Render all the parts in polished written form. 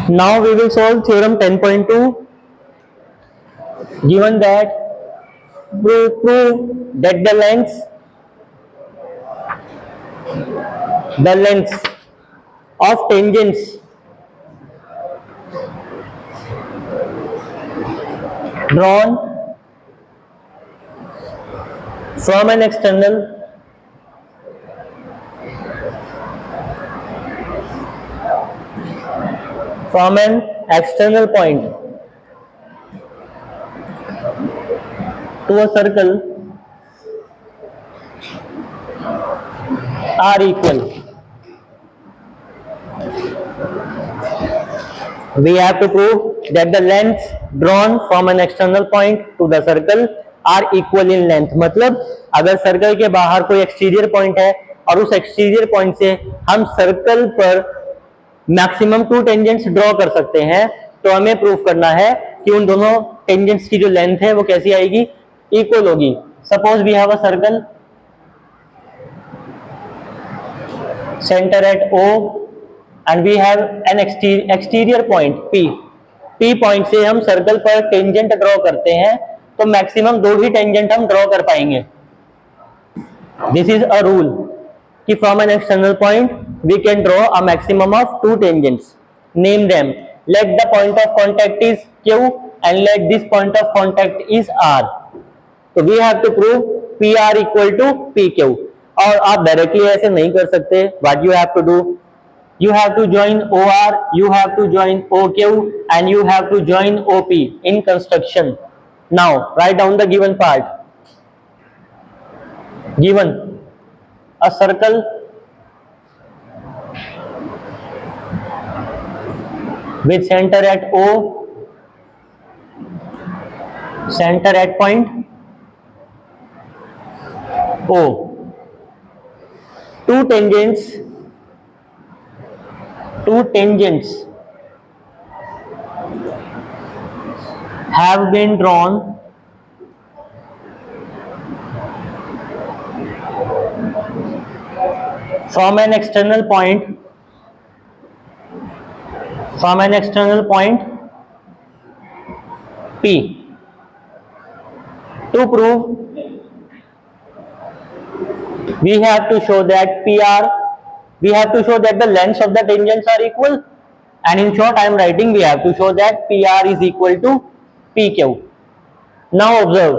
Now we will solve theorem 10.2. Given that prove that the lengths of tangents drawn from an external point to a circle are equal. We have to prove that the lengths drawn from an external point to the circle are equal in length. मतलब अगर circle के बाहर कोई exterior point है और उस exterior point से हम सर्कल पर मैक्सिमम 2 टेंजेंट्स ड्रॉ कर सकते हैं, तो हमें प्रूफ करना है कि उन दोनों टेंजेंट्स की जो लेंथ है वो कैसी आएगी, इक्वल होगी. Suppose we have a circle centre at O and we have an exterior point P point से हम सर्कल पर टेंजेंट ड्रॉ करते हैं तो मैक्सिमम 2 ही टेंजेंट हम ड्रॉ कर पाएंगे. दिस इज अ रूल कि from an external point we can draw a maximum of 2 tangents. Name them. Let the point of contact is Q and let this point of contact is R. तो we have to prove PR equal to PQ. और आप directly ऐसे नहीं कर सकते. What you have to do? You have to join OR, you have to join OQ, and you have to join OP in construction. Now write down the given part. Given a circle with center at O, center at point O, 2 tangents have been drawn from an external point P. To prove, we have to show that the lengths of the tangents are equal, and in short I am writing we have to show that PR is equal to PQ. Now observe.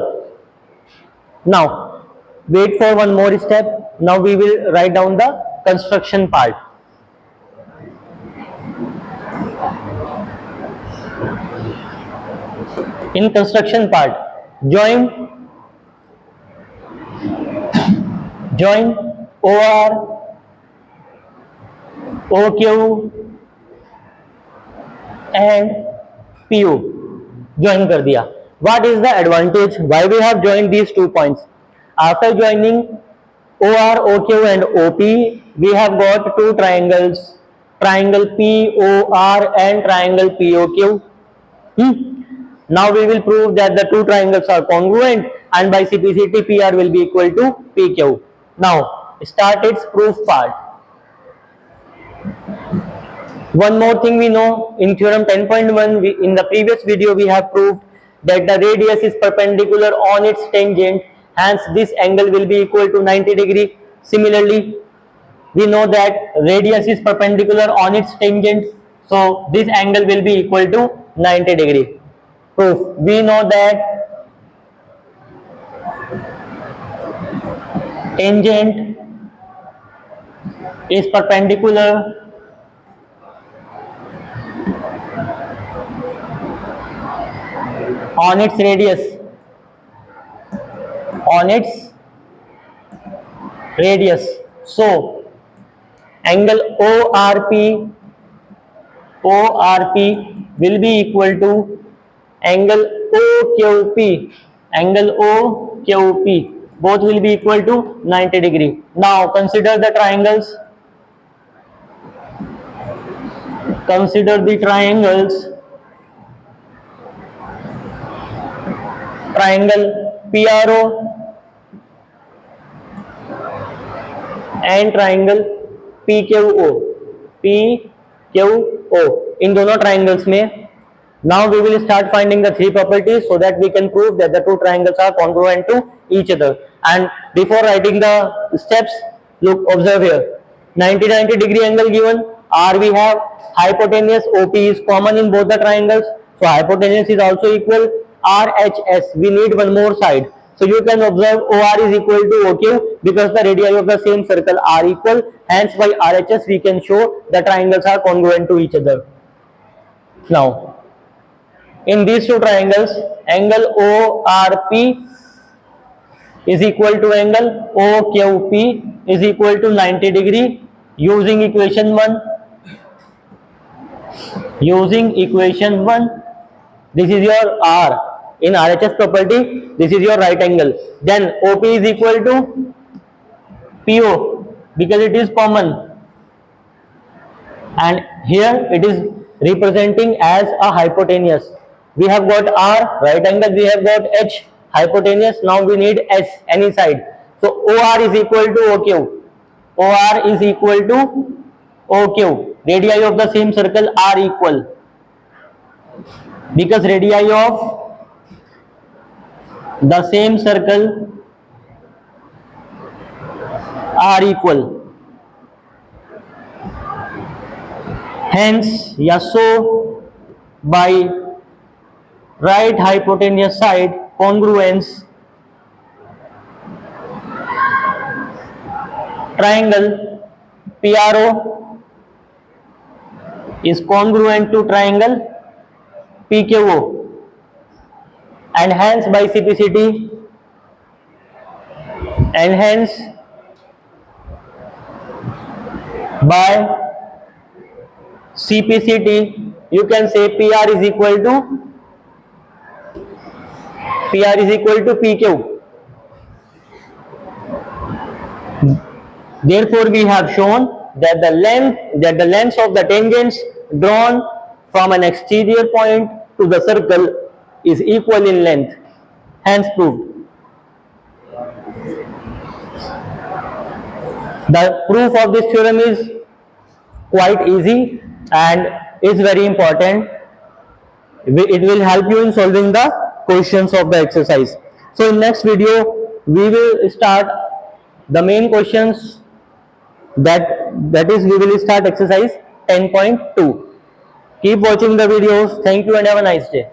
Now wait for one more step. Now we will write down the construction part. In construction part, join OR, OQ and PO. Join कर दिया. What is the advantage? Why we have joined these 2 points? After joining OR, OQ and OP, we have got 2 triangles, triangle POR and triangle POQ. Now we will prove that the 2 triangles are congruent, and by simplicity PR will be equal to PQ. Now start its proof part. One more thing we know in theorem 10.1, in the previous video we have proved that the radius is perpendicular on its tangent, hence this angle will be equal to 90 degree. Similarly, we know that radius is perpendicular on its tangent, so this angle will be equal to 90 degree. Proof. We know that tangent is perpendicular on its radius, so angle ORP will be equal to angle OQP, both will be equal to 90 degree. Now consider the triangles. Triangle PRO and triangle PQO. O इन दोनों triangles में. Now we will start finding the three properties so that we can prove that the two triangles are congruent to each other. And before writing the steps, look, observe here. 90-90 degree angle given. R we have, hypotenuse OP is common in both the triangles. So hypotenuse is also equal. RHS, we need one more side. So you can observe OR is equal to OQ because the radii of the same circle are equal. Hence by RHS we can show the triangles are congruent to each other. Now, in these two triangles, angle ORP is equal to angle OQP is equal to 90 degree. Using equation 1, this is your R. In RHS property, this is your right angle. Then OP is equal to PO because it is common. And here it is representing as a hypotenuse. We have got R, right angle, we have got H, hypotenuse. Now we need S, any side. So OR is equal to OQ. OR is equal to OQ. Radii of the same circle are equal. Because radii of the same circle are equal. Hence, so by right hypotenuse side congruence, triangle PRO is congruent to triangle PQO, and hence by CPCT, and hence by CPCT you can say PR is equal to PQ. Therefore we have shown that the length of the tangents drawn from an exterior point to the circle is equal in length, hence proved. The proof of this theorem is quite easy and is very important. It will help you in solving the questions of the exercise. So in next video we will start the main questions, that is we will start exercise 10.2. Keep watching the videos. Thank you and have a nice day.